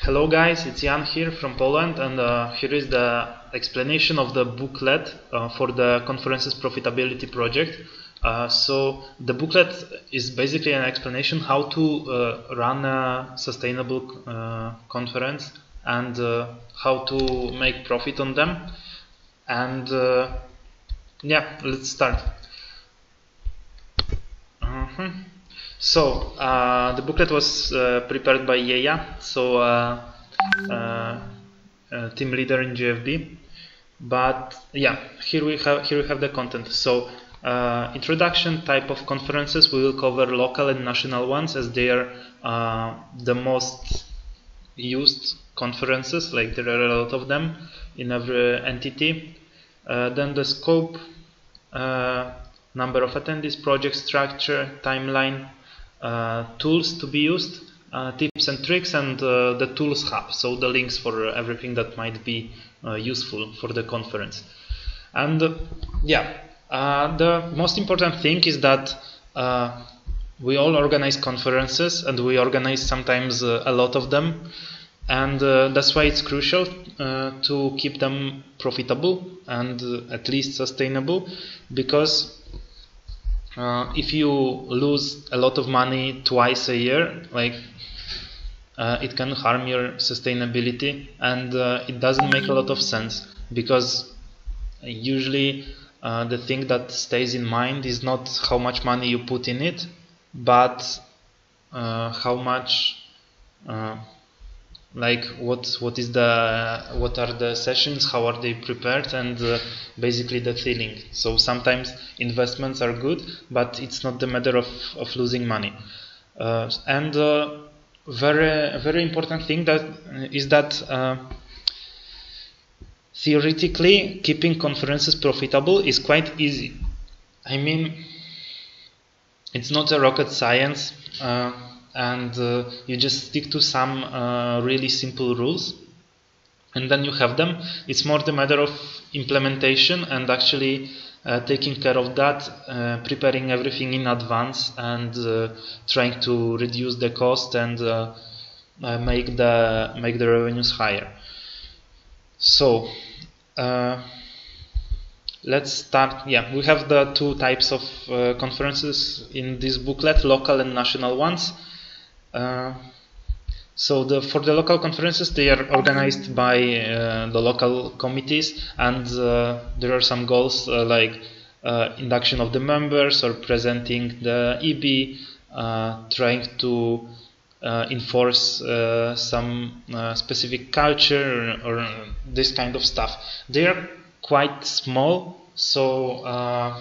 Hello guys, it's Jan here from Poland, and here is the explanation of the booklet for the Conferences Profitability project. So the booklet is basically an explanation how to run a sustainable conference and how to make profit on them. And yeah, let's start. So the booklet was prepared by Yeya, so team leader in GFB. But yeah, here we have the content. So introduction, type of conferences. We will cover local and national ones as they are the most used conferences. Like there are a lot of them in every entity. Then the scope, number of attendees, project structure, timeline. Tools to be used, tips and tricks, and the tools hub, so the links for everything that might be useful for the conference. And yeah, the most important thing is that we all organize conferences, and we organize sometimes a lot of them, and that's why it's crucial to keep them profitable and at least sustainable, because if you lose a lot of money twice a year, like it can harm your sustainability, and it doesn't make a lot of sense, because usually the thing that stays in mind is not how much money you put in it, but how much like what are the sessions, how are they prepared, and basically the feeling. So sometimes investments are good, but it's not the matter of losing money. And very important thing that is that theoretically keeping conferences profitable is quite easy. I mean, it's not a rocket science. And you just stick to some really simple rules, and then you have them. It's more the matter of implementation and actually taking care of that, preparing everything in advance, and trying to reduce the cost and make the revenues higher. So let's start. Yeah, we have the two types of conferences in this booklet: local and national ones. So for the local conferences, they are organized by the local committees, and there are some goals like induction of the members, or presenting the EB, trying to enforce some specific culture, or this kind of stuff. They are quite small, so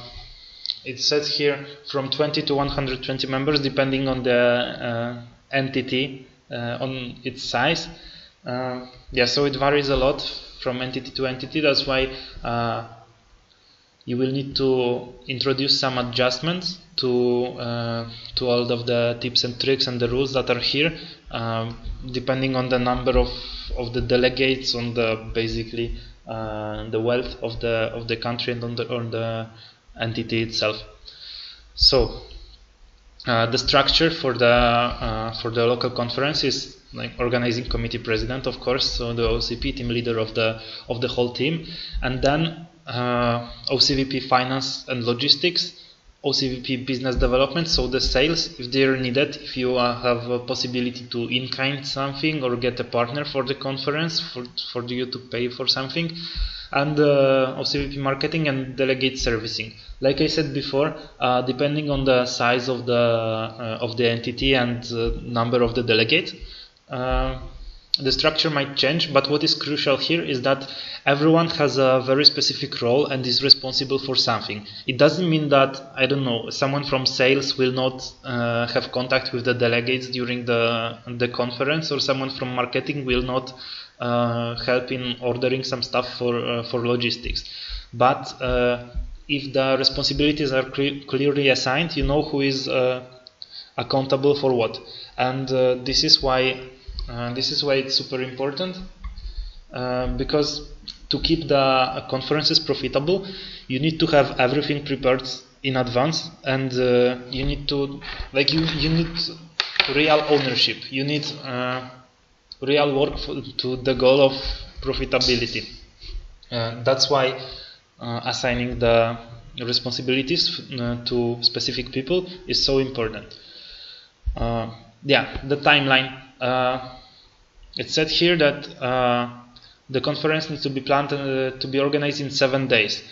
it says here from 20 to 120 members, depending on the entity, on its size. Yeah, so it varies a lot from entity to entity. That's why you will need to introduce some adjustments to all of the tips and tricks and the rules that are here, depending on the number of the delegates, on the basically the wealth of the country, and on the entity itself. So the structure for the local conference is like organizing committee president, of course, so the OCP, team leader of the whole team, and then OCVP finance and logistics, OCVP business development, so the sales if they are needed, if you have a possibility to in-kind something or get a partner for the conference for you to pay for something, and OCVP marketing and delegate servicing. Like I said before, depending on the size of the entity and number of the delegates, the structure might change, but what is crucial here is that everyone has a very specific role and is responsible for something. It doesn't mean that, I don't know, someone from sales will not have contact with the delegates during the conference, or someone from marketing will not help in ordering some stuff for logistics. But if the responsibilities are clearly assigned, you know who is accountable for what, and this is why it's super important, because to keep the conferences profitable, you need to have everything prepared in advance, and you need to you need real ownership. You need real work to the goal of profitability. That's why assigning the responsibilities to specific people is so important. Yeah, the timeline. It said here that the conference needs to be planned to be organized in 7 days.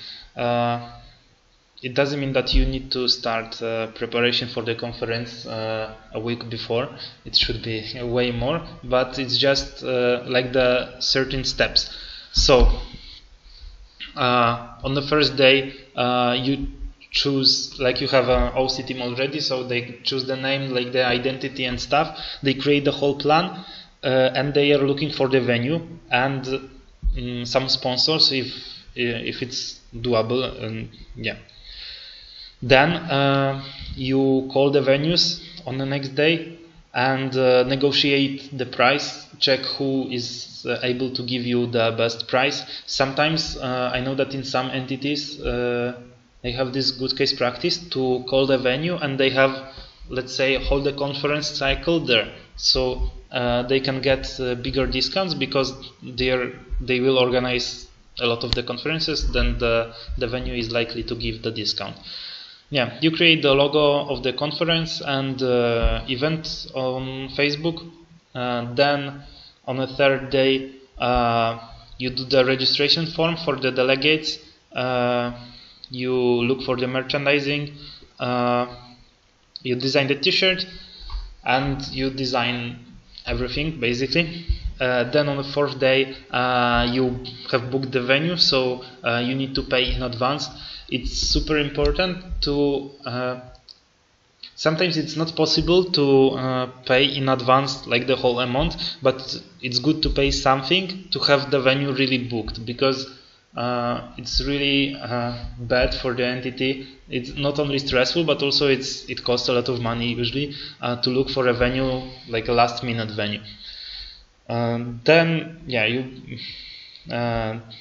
It doesn't mean that you need to start preparation for the conference a week before. It should be way more, but it's just like the certain steps. So on the first day you choose, like you have an OC team already, so they choose the name, like the identity and stuff. They create the whole plan and they are looking for the venue and some sponsors if it's doable. Yeah. Then you call the venues on the next day and negotiate the price, check who is able to give you the best price. Sometimes I know that in some entities they have this good case practice to call the venue and they have, let's say, hold the conference cycle there, so they can get bigger discounts because they will organize a lot of the conferences, then the venue is likely to give the discount. Yeah, you create the logo of the conference and event on Facebook. Then on the third day you do the registration form for the delegates. You look for the merchandising. You design the t-shirt and you design everything basically. Then on the fourth day you have booked the venue, so you need to pay in advance. It's super important to sometimes it's not possible to pay in advance like the whole amount, but it's good to pay something to have the venue really booked, because it's really bad for the entity. It's not only stressful, but also it costs a lot of money usually to look for a venue, like a last minute venue. Then yeah, you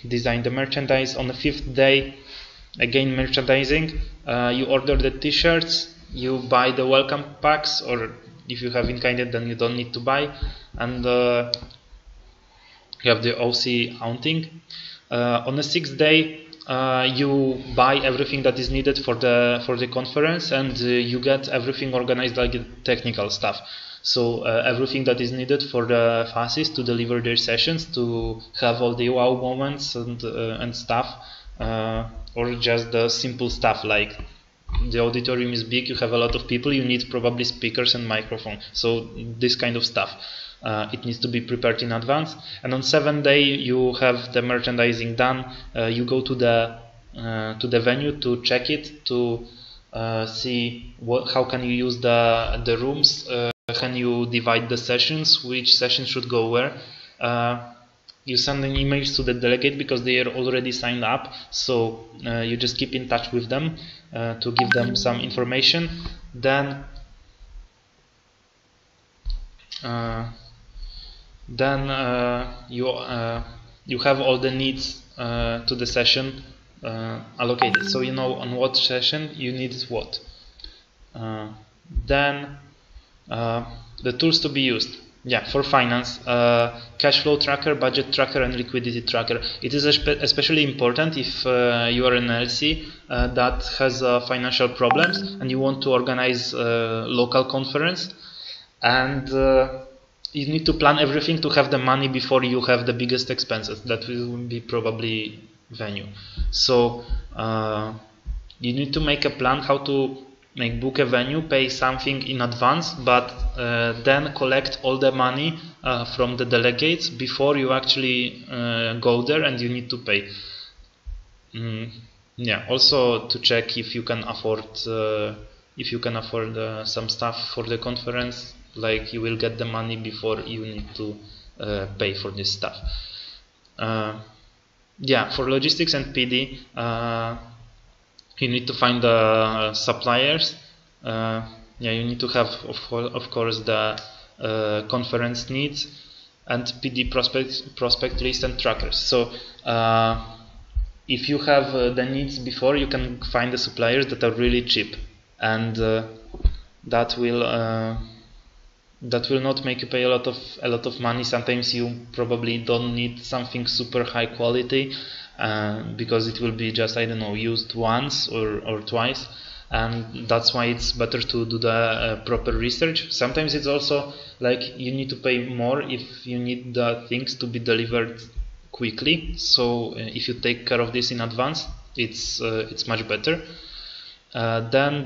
design the merchandise. On the fifth day, again merchandising. You order the t-shirts, you buy the welcome packs, or if you have in-kind then you don't need to buy, and you have the OC outing. On the sixth day you buy everything that is needed for the conference, and you get everything organized, like technical stuff. So everything that is needed for the FASIs to deliver their sessions, to have all the wow moments and stuff, or just the simple stuff like the auditorium is big, you have a lot of people, you need probably speakers and microphone. So this kind of stuff, it needs to be prepared in advance. And on 7th day you have the merchandising done. You go to the venue to check it, to see how can you use the rooms. Can you divide the sessions? Which session should go where? You send an emails to the delegate because they are already signed up, so you just keep in touch with them to give them some information. Then you have all the needs to the session allocated, so you know on what session you need what. Then the tools to be used. Yeah, for finance, cash flow tracker, budget tracker, and liquidity tracker. It is especially important if you are an LC that has financial problems and you want to organize a local conference, and you need to plan everything to have the money before you have the biggest expenses. That will be probably venue. So you need to make a plan how to book a venue, pay something in advance, but then collect all the money from the delegates before you actually go there and you need to pay. Yeah, also to check if you can afford some stuff for the conference, like you will get the money before you need to pay for this stuff. Yeah, for logistics and PD, you need to find the suppliers. Yeah, you need to have, of course, the conference needs and PD prospect list and trackers. So if you have the needs before, you can find the suppliers that are really cheap, and that will that will not make you pay a lot of money. Sometimes you probably don't need something super high quality because it will be just, I don't know, used once or twice, and that's why it's better to do the proper research. Sometimes it's also like you need to pay more if you need the things to be delivered quickly. So if you take care of this in advance, it's much better. Then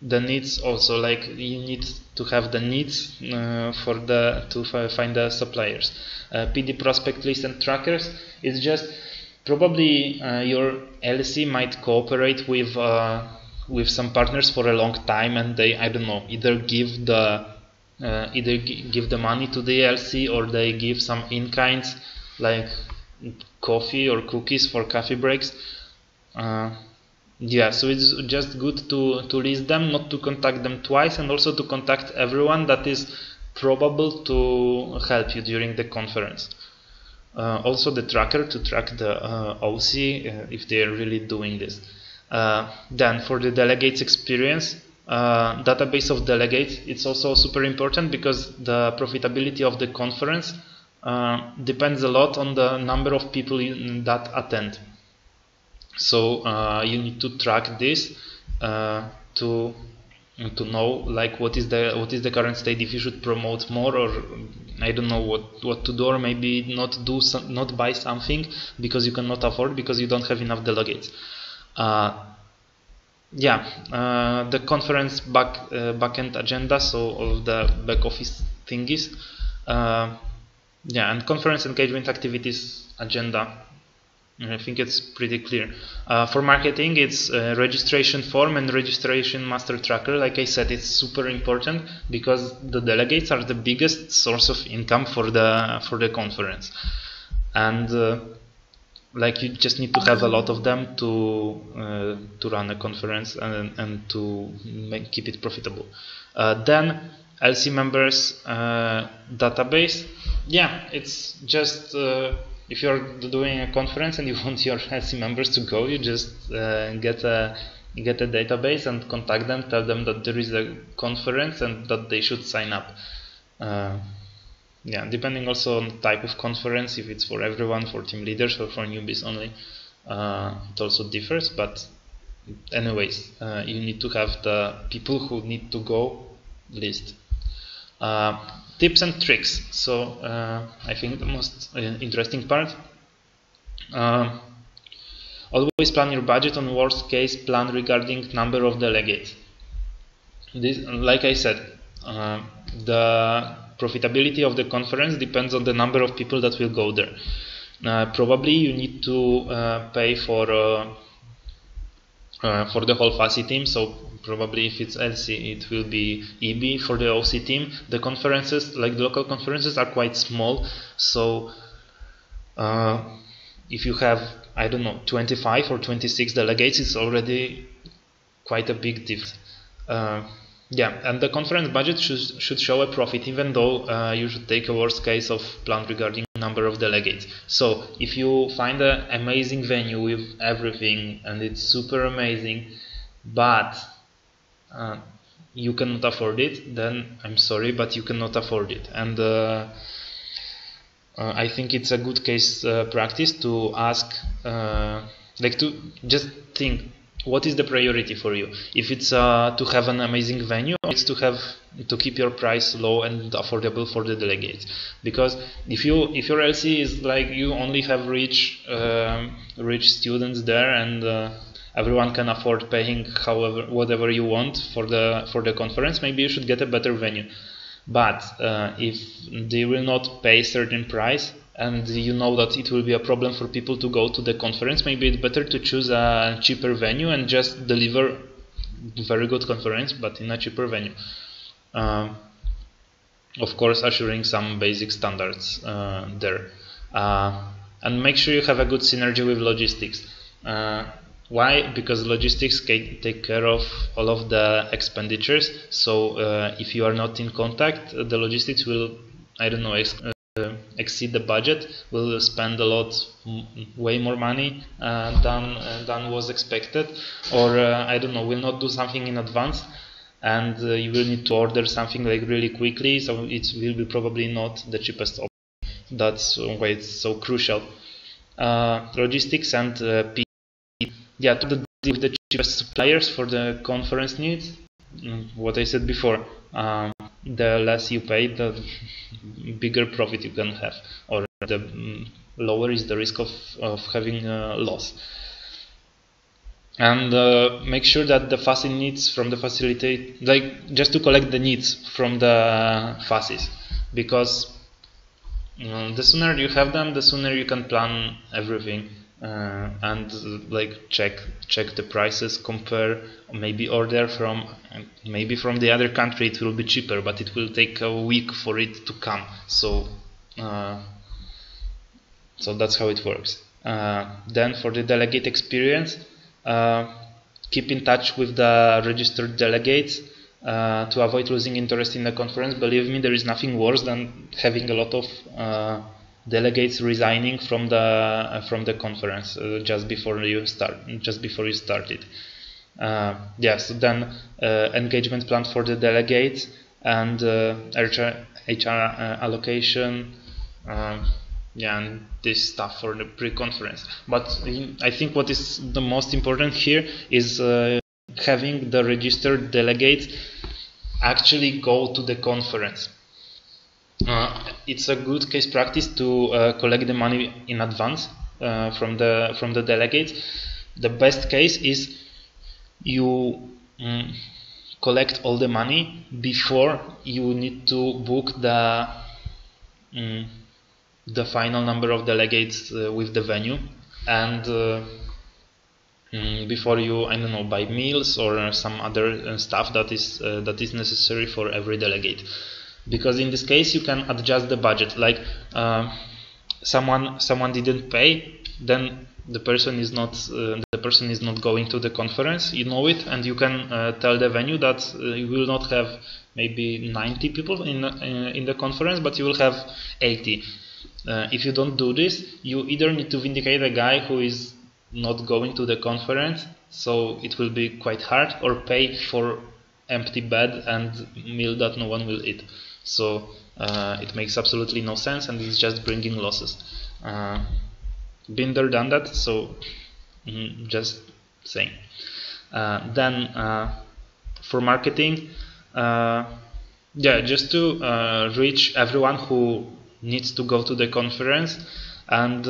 the needs also, like you need to have the needs to find the suppliers. PD prospect list and trackers is just probably your LC might cooperate with some partners for a long time, and they, I don't know, either give the money to the LC, or they give some in-kinds like coffee or cookies for coffee breaks. Yeah, so it's just good to list them, not to contact them twice, and also to contact everyone that is probable to help you during the conference. Also the tracker to track the OC if they are really doing this. Then for the delegates experience, database of delegates, it's also super important because the profitability of the conference depends a lot on the number of people that attend. So you need to track this to know like what is the current state, if you should promote more, or I don't know what to do, or maybe not buy something because you cannot afford, because you don't have enough delegates. The conference backend agenda, so all of the back office thingies. And conference engagement activities agenda. I think it's pretty clear. For marketing, it's registration form and registration master tracker. Like I said, it's super important because the delegates are the biggest source of income for the conference, and like you just need to have a lot of them to run a conference and to keep it profitable. Then LC members database. Yeah, it's just if you're doing a conference and you want your LC members to go, you just get a database and contact them, tell them that there is a conference and that they should sign up. Depending also on the type of conference, if it's for everyone, for team leaders, or for newbies only, it also differs. But anyways, you need to have the people who need to go list. Tips and tricks. So I think the most interesting part. Always plan your budget on worst case plan regarding number of delegates. This, like I said, the profitability of the conference depends on the number of people that will go there. Probably you need to pay for the whole FASI team, so probably if it's LC it will be EB for the OC team. The conferences, like the local conferences, are quite small, so if you have, I don't know, 25 or 26 delegates, it's already quite a big difference. And the conference budget should show a profit, even though you should take a worst case of plan regarding number of delegates. So if you find an amazing venue with everything and it's super amazing, but you cannot afford it, then I'm sorry, but you cannot afford it. And I think it's a good case practice to ask, like to just think, what is the priority for you? If it's to have an amazing venue, it's to keep your price low and affordable for the delegates. Because if your LC is like you only have rich students there, and everyone can afford paying whatever you want for the conference, maybe you should get a better venue. But if they will not pay certain price, and you know that it will be a problem for people to go to the conference, maybe it's better to choose a cheaper venue and just deliver very good conference, but in a cheaper venue. Of course, assuring some basic standards there. And make sure you have a good synergy with logistics. Why? Because logistics take care of all of the expenditures. So if you are not in contact, the logistics will, I don't know, exceed the budget, will spend a lot, way more money than was expected, or I don't know, will not do something in advance and you will need to order something like really quickly, so it will be probably not the cheapest option. That's why it's so crucial. Logistics and P. Yeah, to deal with the cheapest suppliers for the conference needs. What I said before, the less you pay, the bigger profit you can have, or the lower is the risk of having a loss. And make sure that the FASI needs from the facilitate, like just to collect the needs from the FASIs, because the sooner you have them, the sooner you can plan everything and like check the prices, compare, maybe order from the other country. It will be cheaper, but it will take a week for it to come. So so that's how it works. Then for the delegate experience, keep in touch with the registered delegates to avoid losing interest in the conference. Believe me, there is nothing worse than having a lot of delegates resigning from the conference just before you started. Yeah, so then engagement plan for the delegates and HR allocation. Yeah, and this stuff for the pre-conference. But I think what is the most important here is having the registered delegates actually go to the conference. It's a good case practice to collect the money in advance from the delegates. The best case is you collect all the money before you need to book the final number of delegates with the venue, and before you, I don't know, buy meals or some other stuff that is necessary for every delegate. Because in this case you can adjust the budget. Like someone didn't pay, then the person is not going to the conference. You know it, and you can tell the venue that you will not have maybe 90 people in the conference, but you will have 80. If you don't do this, you either need to vindicate a guy who is not going to the conference, so it will be quite hard, or pay for empty bed and meal that no one will eat. So it makes absolutely no sense, and it's just bringing losses. Been there, done that, so just saying. Then for marketing, yeah, just to reach everyone who needs to go to the conference and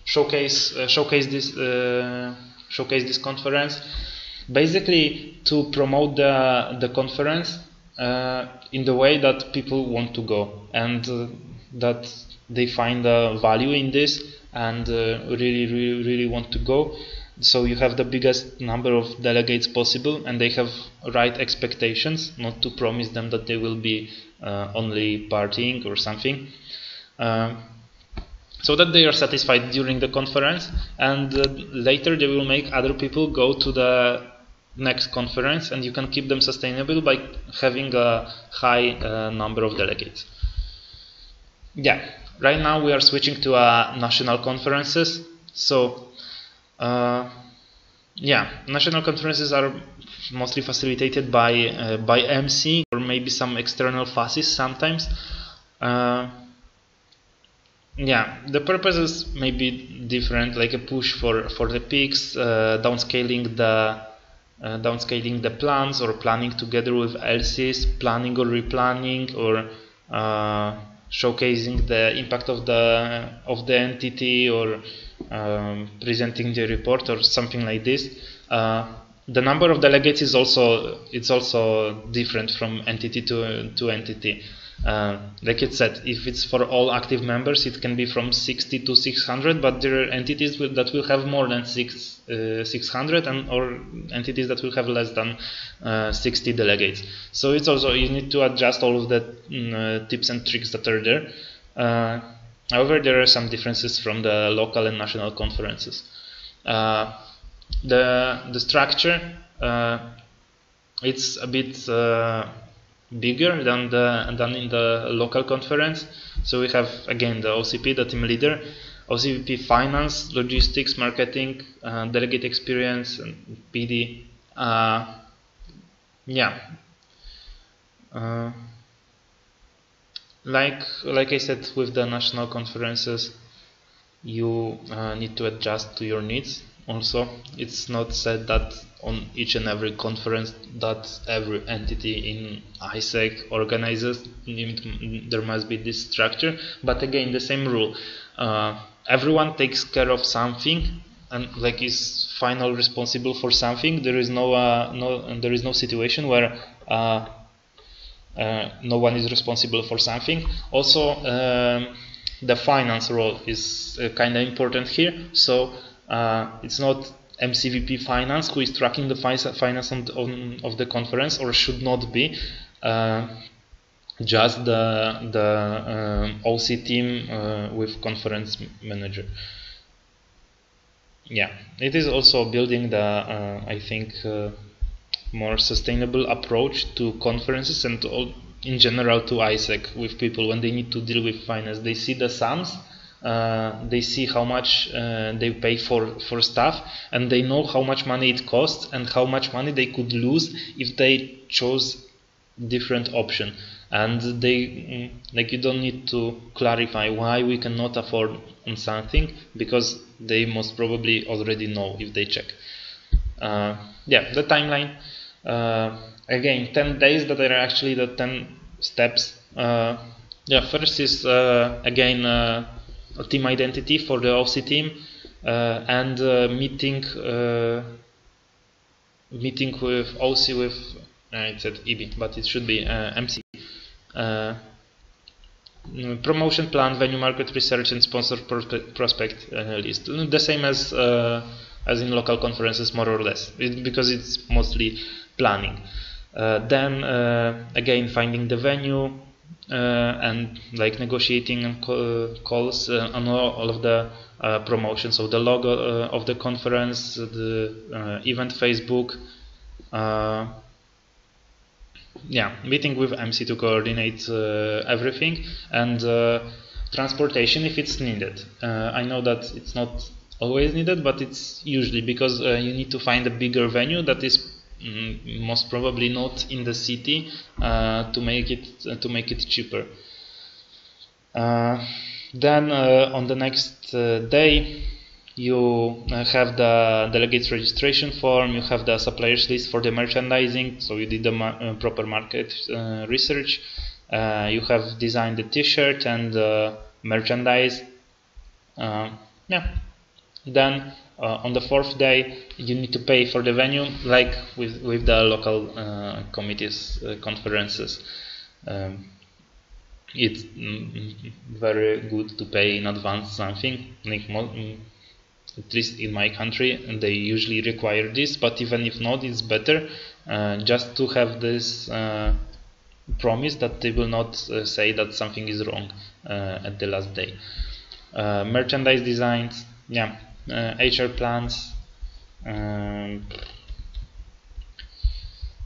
showcase this conference, basically to promote the conference in the way that people want to go, and that they find value in this and really want to go. So you have the biggest number of delegates possible, and they have right expectations, not to promise them that they will be only partying or something, so that they are satisfied during the conference, and later they will make other people go to the next conference, and you can keep them sustainable by having a high number of delegates. Yeah, right now we are switching to national conferences. So yeah, national conferences are mostly facilitated by MC or maybe some external FASIs sometimes. Yeah, the purposes may be different, like a push for the peaks, downscaling the plans, or planning together with LCs, planning or replanning, or showcasing the impact of the entity, or presenting the report, or something like this. The number of delegates is also different from entity to entity. Like it said, if it's for all active members, it can be from 60 to 600, but there are entities that will have more than 600, or entities that will have less than 60 delegates. So it's also, you need to adjust all of the tips and tricks that are there. However, there are some differences from the local and national conferences. The structure, it's a bit bigger than in the local conference. So we have again the OCP, the team leader, OCP finance, logistics, marketing, delegate experience, and PD. Yeah. Like I said, with the national conferences, you need to adjust to your needs. Also, it's not said that on each and every conference that every entity in AIESEC organizes, there must be this structure. But again, the same rule: everyone takes care of something and like is final responsible for something. There is there is no situation where no one is responsible for something. Also, the finance role is kind of important here. So it's not MCVP finance who is tracking the finance of the conference, or should not be. Just the OC team with conference manager. Yeah, it is also building the I think more sustainable approach to conferences and in general to AIESEC with people when they need to deal with finance. They see the sums, they see how much they pay for stuff, and they know how much money it costs and how much money they could lose if they chose different option. And they like, you don't need to clarify why we cannot afford on something, because they most probably already know if they check. Yeah, the timeline. Again, 10 days that are actually the 10 steps. Yeah, first is again a team identity for the OC team, and meeting with OC with it said EB, but it should be MC. Promotion plan, venue market research, and sponsor prospect list. The same as in local conferences, more or less, because it's mostly planning. Then again, finding the venue and like negotiating and calls on all of the promotions. So the logo of the conference, the event Facebook. Yeah, meeting with MC to coordinate everything, and transportation if it's needed. I know that it's not always needed, but it's usually because you need to find a bigger venue that is most probably not in the city to make it cheaper. Then on the next day, you have the delegates registration form, you have the suppliers list for the merchandising, so you did the proper market research, you have designed the t-shirt and merchandise. Yeah. Then on the fourth day, you need to pay for the venue, like with the local committees conferences. It's very good to pay in advance something, like at least in my country, and they usually require this, but even if not, it's better just to have this promise that they will not say that something is wrong at the last day. Merchandise designs, yeah, HR plans,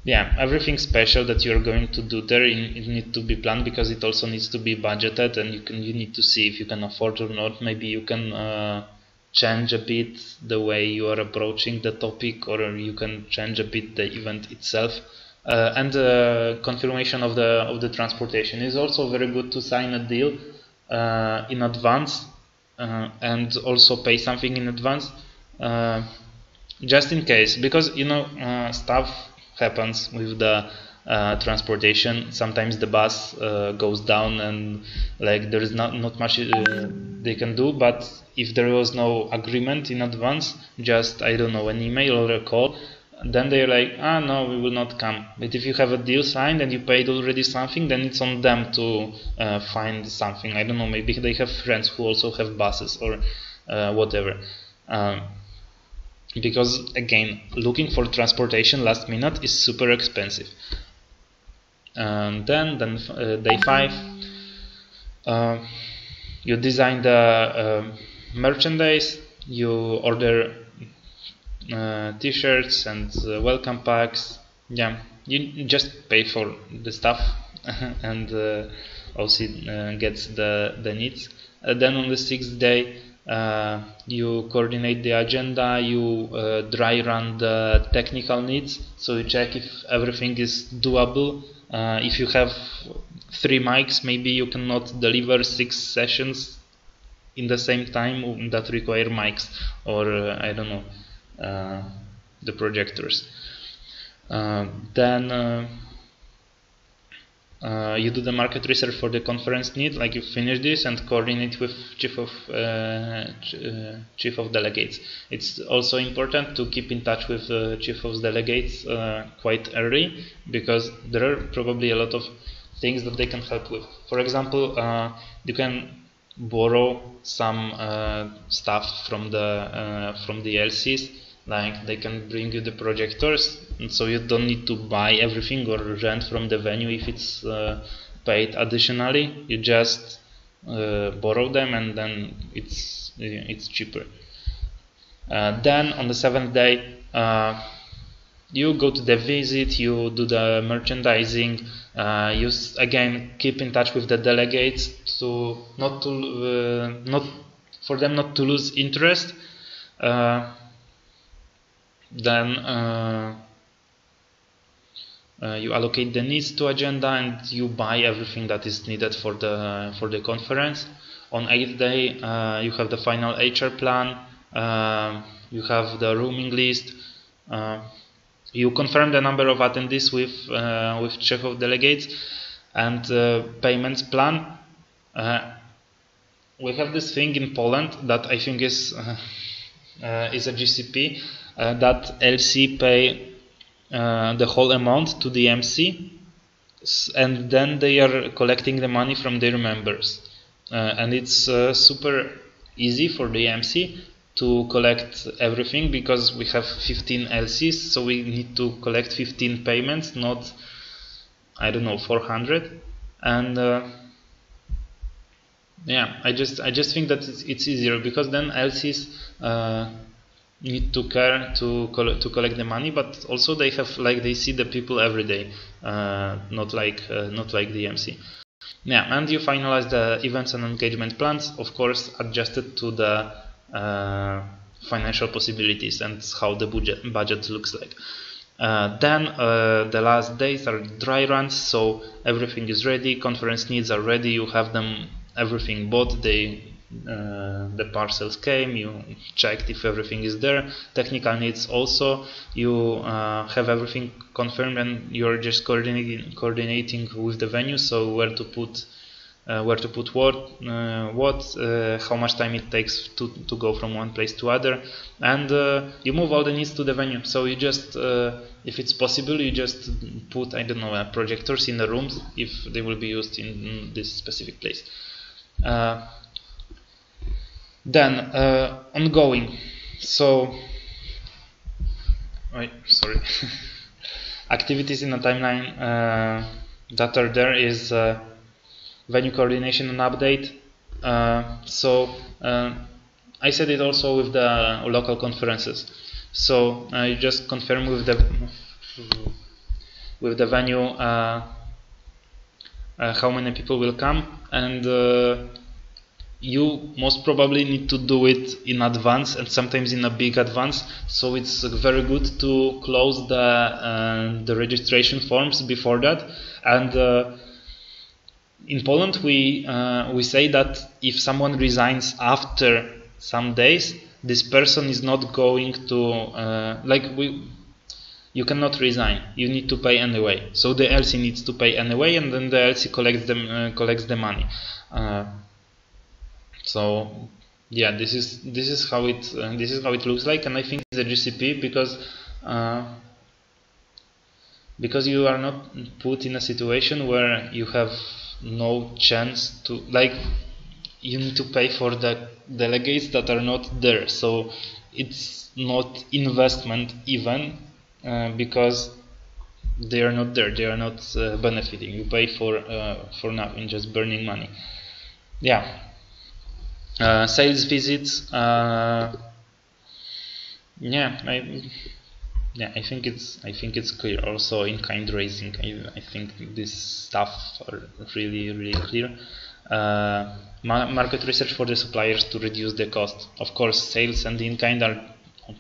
yeah, everything special that you're going to do there, it needs to be planned, because it also needs to be budgeted, and you need to see if you can afford or not. Maybe you can change a bit the way you are approaching the topic, or you can change a bit the event itself. And confirmation of the transportation is also very good, to sign a deal in advance and also pay something in advance, just in case, because stuff happens with the transportation. Sometimes the bus goes down, and like there is not much they can do. But if there was no agreement in advance, just, I don't know, an email or a call, then they're like, no, we will not come. But if you have a deal signed and you paid already something, then it's on them to find something. I don't know, maybe they have friends who also have buses or whatever. Because again, looking for transportation last minute is super expensive. And then day 5, you design the merchandise, you order t-shirts and welcome packs. Yeah, you just pay for the stuff and also gets the needs. Then on the 6th day, You coordinate the agenda, you dry run the technical needs, so you check if everything is doable. If you have 3 mics, maybe you cannot deliver 6 sessions in the same time that require mics, or I don't know, the projectors. Then you do the market research for the conference need, like you finish this and coordinate with chief of delegates. It's also important to keep in touch with chief of delegates quite early, because there are probably a lot of things that they can help with. For example, you can borrow some stuff from the LCs. Like they can bring you the projectors, and so you don't need to buy everything or rent from the venue if it's paid additionally. You just borrow them, and then it's cheaper. Then on the 7th day, you go to the visit, you do the merchandising. You again keep in touch with the delegates to not for them not to lose interest. Then you allocate the needs to agenda, and you buy everything that is needed for the conference. On 8th day, you have the final HR plan. You have the rooming list. You confirm the number of attendees with chief of delegates, and payments plan. We have this thing in Poland that I think is a GCP. That LC pay the whole amount to the MC, and then they are collecting the money from their members, and it's super easy for the MC to collect everything, because we have 15 LCs, so we need to collect 15 payments, not, I don't know, 400. And yeah, I just think that it's easier, because then LCs need to care to collect the money, but also they have, like, they see the people every day, not like the MC. Yeah, and you finalize the events and engagement plans, of course adjusted to the financial possibilities and how the budget looks like. Then the last days are dry runs, so everything is ready, conference needs are ready, you have them everything bought, the parcels came, you checked if everything is there. Technical needs also, you have everything confirmed, and you're just coordinating with the venue, so where to put what, how much time it takes to go from one place to other, and you move all the needs to the venue. So you just, if it's possible, you just put, I don't know, projectors in the rooms if they will be used in this specific place. Then ongoing, so sorry activities in a timeline that are there is venue coordination and update. So I said it also with the local conferences, so you just confirm with the venue how many people will come, and you most probably need to do it in advance, and sometimes in a big advance, so it's very good to close the registration forms before that. And in Poland we say that if someone resigns after some days, this person is not going to you cannot resign, you need to pay anyway, so the LC needs to pay anyway, and then the LC collects the money. So yeah, this is how it looks like, and I think it's a GCP because you are not put in a situation where you have no chance to, you need to pay for the delegates that are not there, so it's not investment even, because they are not there, they are not benefiting. You pay for nothing, just burning money. Yeah. Sales visits, yeah, yeah, I think it's clear. Also in kind raising, I think this stuff are really clear. Market research for the suppliers to reduce the cost. Of course, sales and in kind are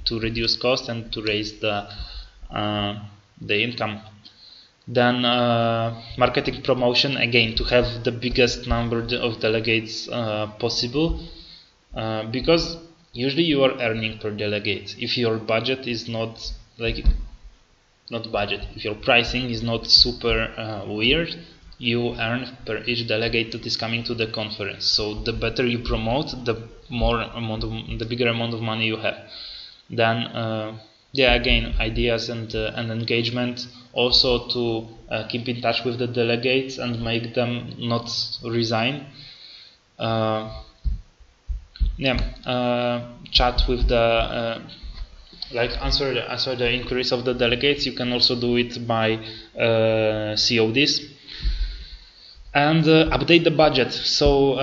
to reduce cost and to raise the income. Then marketing promotion, again, to have the biggest number of delegates possible, because usually you are earning per delegate. If your budget is not if your pricing is not super weird, you earn per each delegate that is coming to the conference. So the better you promote, the bigger amount of money you have. Then yeah, again, ideas and engagement, also to keep in touch with the delegates and make them not resign. Chat with the answer the inquiries of the delegates. You can also do it by CODs. And update the budget. So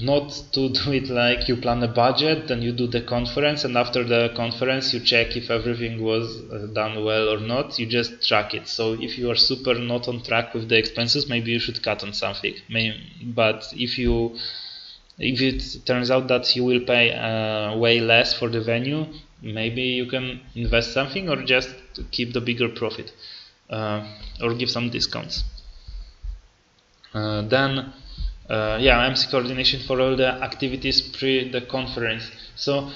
not to do it like you plan a budget, then you do the conference, and after the conference you check if everything was done well or not. You just track it. So if you are super not on track with the expenses, maybe you should cut on something. But if it turns out that you will pay way less for the venue, maybe you can invest something or just keep the bigger profit, or give some discounts. Then MC coordination for all the activities pre the conference. So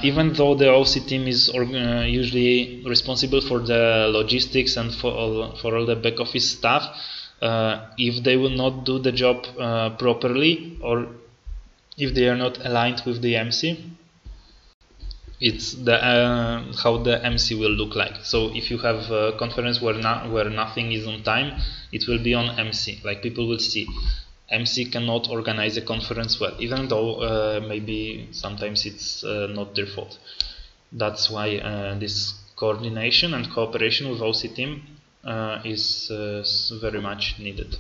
even though the OC team is usually responsible for the logistics and for all the back office stuff, if they will not do the job properly, or if they are not aligned with the MC, it's the how the MC will look like. So if you have a conference where nothing is on time, it will be on MC. Like, people will see MC cannot organize a conference well, even though maybe sometimes it's not their fault. That's why this coordination and cooperation with OC team is very much needed.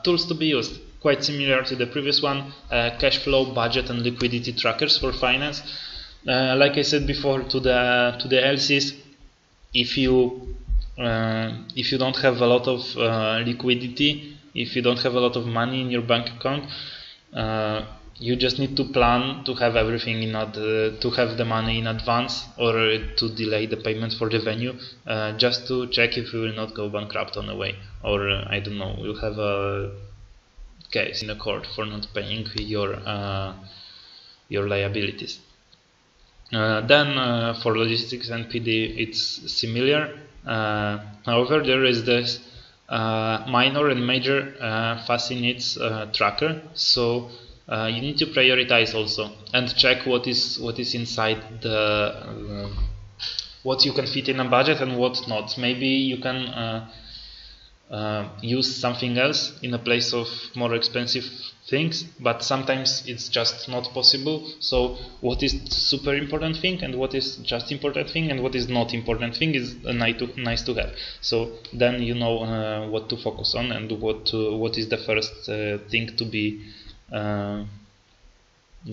Tools to be used, quite similar to the previous one. Cash flow, budget, and liquidity trackers for finance. Like I said before, to the LCs, if you don't have a lot of liquidity, if you don't have a lot of money in your bank account, you just need to plan to have everything to have the money in advance, or to delay the payment for the venue, just to check if you will not go bankrupt on the way, or I don't know, you have a case in the court for not paying your liabilities. Then for logistics and PD, it's similar. However, there is this minor and major FASI needs tracker. So you need to prioritize also and check what is inside the what you can fit in a budget and what not. Maybe you can use something else in a place of more expensive things, but sometimes it's just not possible. So what is super important thing and what is just important thing and what is not important thing is nice to have. So then you know what to focus on and what is the first thing to be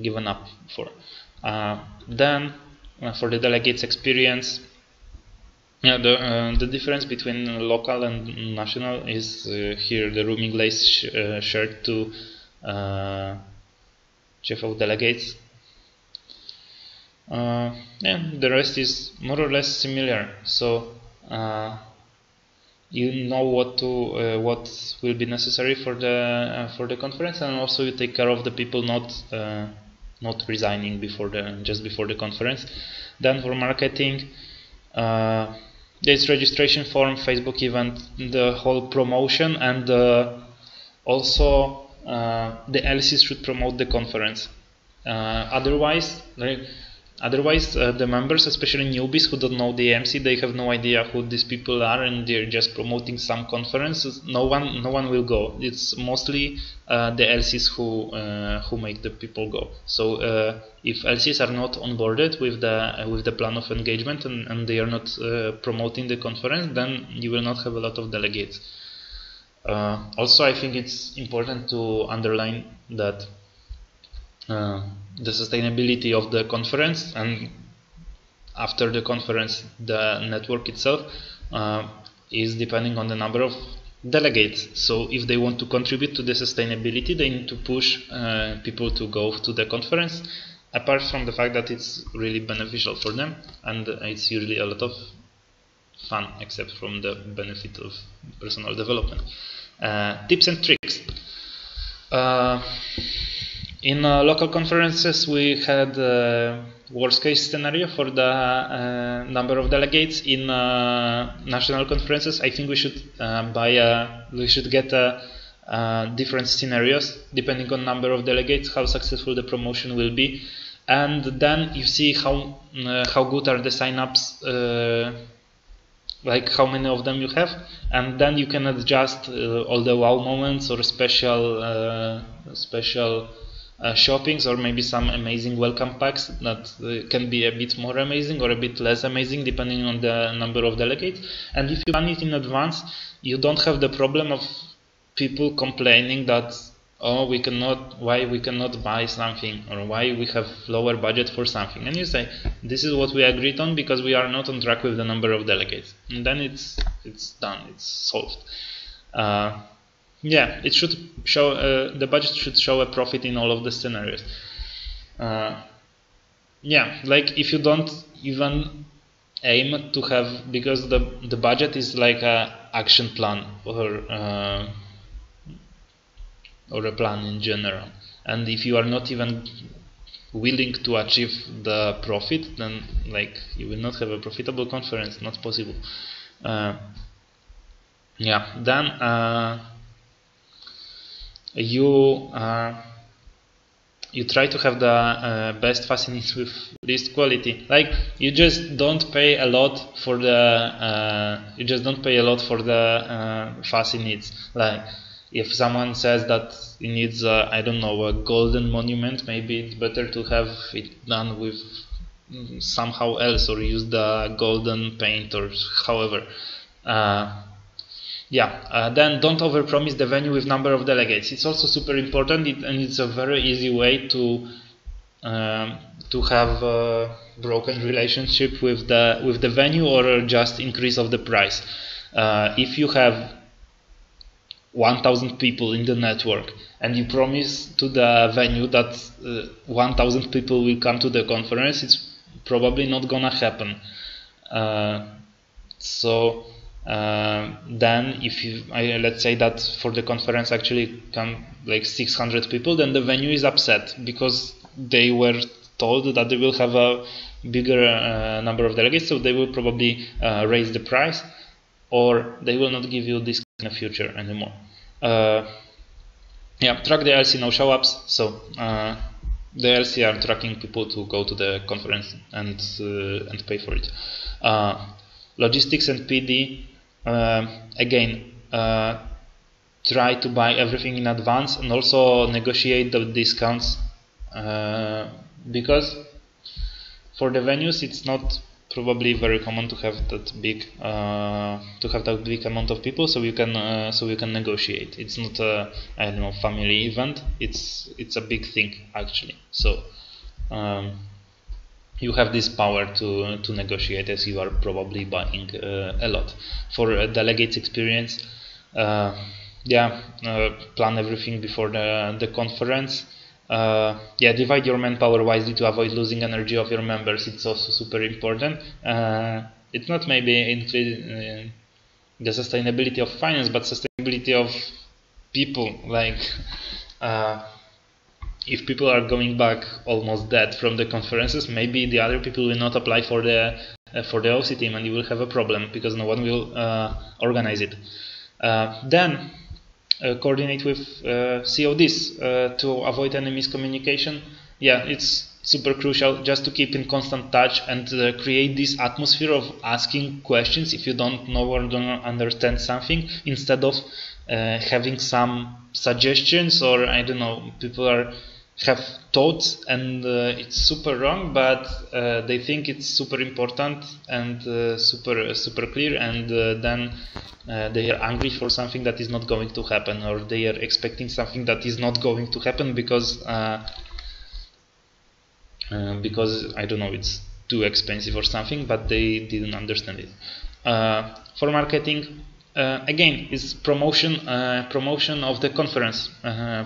given up for. Then for the delegates experience, the difference between local and national is here the rooming lace shared to chief of delegates. The rest is more or less similar. So you know what will be necessary for the conference, and also you take care of the people not resigning just before the conference. Then for marketing, there's registration form, Facebook event, the whole promotion, and also the LCs should promote the conference. Otherwise, the members, especially newbies who don't know the MC, they have no idea who these people are, and they're just promoting some conferences. No one will go. It's mostly the LCs who make the people go. So if LCs are not onboarded with the plan of engagement and they are not promoting the conference, then you will not have a lot of delegates. Also, I think it's important to underline that the sustainability of the conference and after the conference, the network itself is depending on the number of delegates. So if they want to contribute to the sustainability, they need to push people to go to the conference, apart from the fact that it's really beneficial for them, and it's usually a lot of fun, except from the benefit of personal development. Tips and tricks. In local conferences, we had worst case scenario for the number of delegates. In national conferences, I think we should get different scenarios depending on number of delegates, how successful the promotion will be, and then you see how good are the sign-ups, like how many of them you have, and then you can adjust all the wow moments or special shoppings, or maybe some amazing welcome packs that can be a bit more amazing or a bit less amazing depending on the number of delegates. And if you plan it in advance, you don't have the problem of people complaining that, oh, why we cannot buy something, or why we have lower budget for something. And you say, this is what we agreed on because we are not on track with the number of delegates, and then it's done, it's solved. Yeah, it should show, the budget should show a profit in all of the scenarios. Yeah, like if you don't even aim to have, because the budget is like a action plan or a plan in general, and if you are not even willing to achieve the profit, then like you will not have a profitable conference, not possible. Yeah, then you try to have the best facilities with least quality. Like you just don't pay a lot for the facilities. Like if someone says that he needs I don't know, a golden monument, maybe it's better to have it done with somehow else, or use the golden paint, or however. Then don't overpromise the venue with number of delegates. It's also super important, and it's a very easy way to have a broken relationship with the venue, or just increase of the price. If you have 1,000 people in the network and you promise to the venue that 1,000 people will come to the conference, it's probably not gonna happen. Then if you, let's say that for the conference actually come like 600 people, then the venue is upset because they were told that they will have a bigger number of delegates, so they will probably raise the price, or they will not give you this in the future anymore. Track the LC no show ups. So the LC are tracking people to go to the conference and pay for it. Logistics and PD, again, try to buy everything in advance, and also negotiate the discounts, because for the venues it's not probably very common to have that big amount of people, so you can negotiate. It's not a, I don't know, family event. It's a big thing actually. So you have this power to negotiate, as you are probably buying a lot. For a delegates experience, plan everything before the conference. Divide your manpower wisely to avoid losing energy of your members. It's also super important. It's not maybe the sustainability of finance, but sustainability of people. Like if people are going back almost dead from the conferences, maybe the other people will not apply for the OC team, and you will have a problem because no one will organize it. Then coordinate with CODs to avoid any miscommunication. Yeah, it's super crucial just to keep in constant touch and create this atmosphere of asking questions if you don't know or don't understand something, instead of having some suggestions, or I don't know, people have thoughts and it's super wrong, but they think it's super important and super clear, and then they are angry for something that is not going to happen, or they are expecting something that is not going to happen because I don't know, it's too expensive or something, but they didn't understand it. For marketing, again, is promotion of the conference,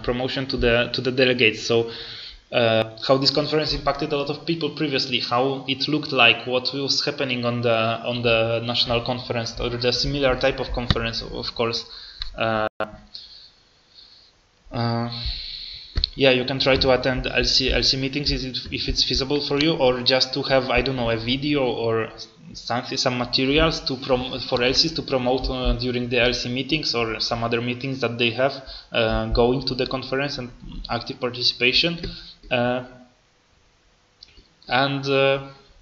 promotion to the delegates. So how this conference impacted a lot of people previously, how it looked like, what was happening on the national conference or the similar type of conference, of course. Yeah, you can try to attend LC meetings if it's feasible for you, or just to have, I don't know, a video or something, some materials for LCs to promote during the LC meetings or some other meetings that they have, going to the conference and active participation.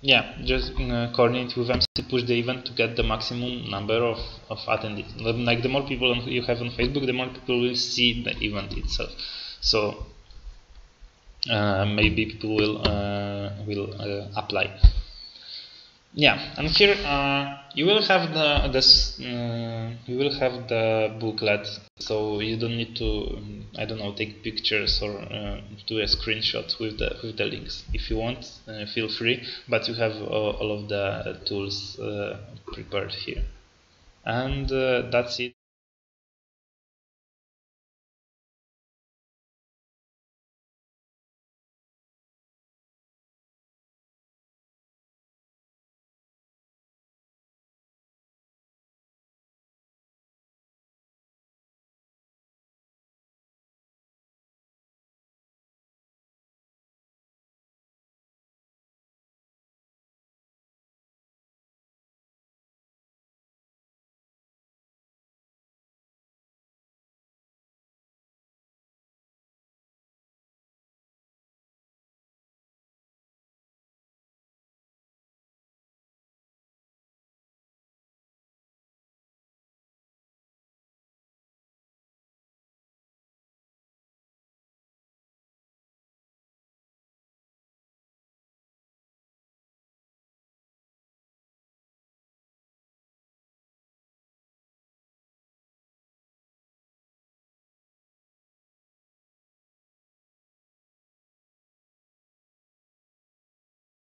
Yeah, just coordinate with them to push the event to get the maximum number of attendees. Like, the more people you have on Facebook, the more people will see the event itself. So maybe people will apply. Yeah, and here you will have the booklet, so you don't need to, I don't know, take pictures or do a screenshot with the links. If you want, feel free, but you have all of the tools prepared here, and that's it.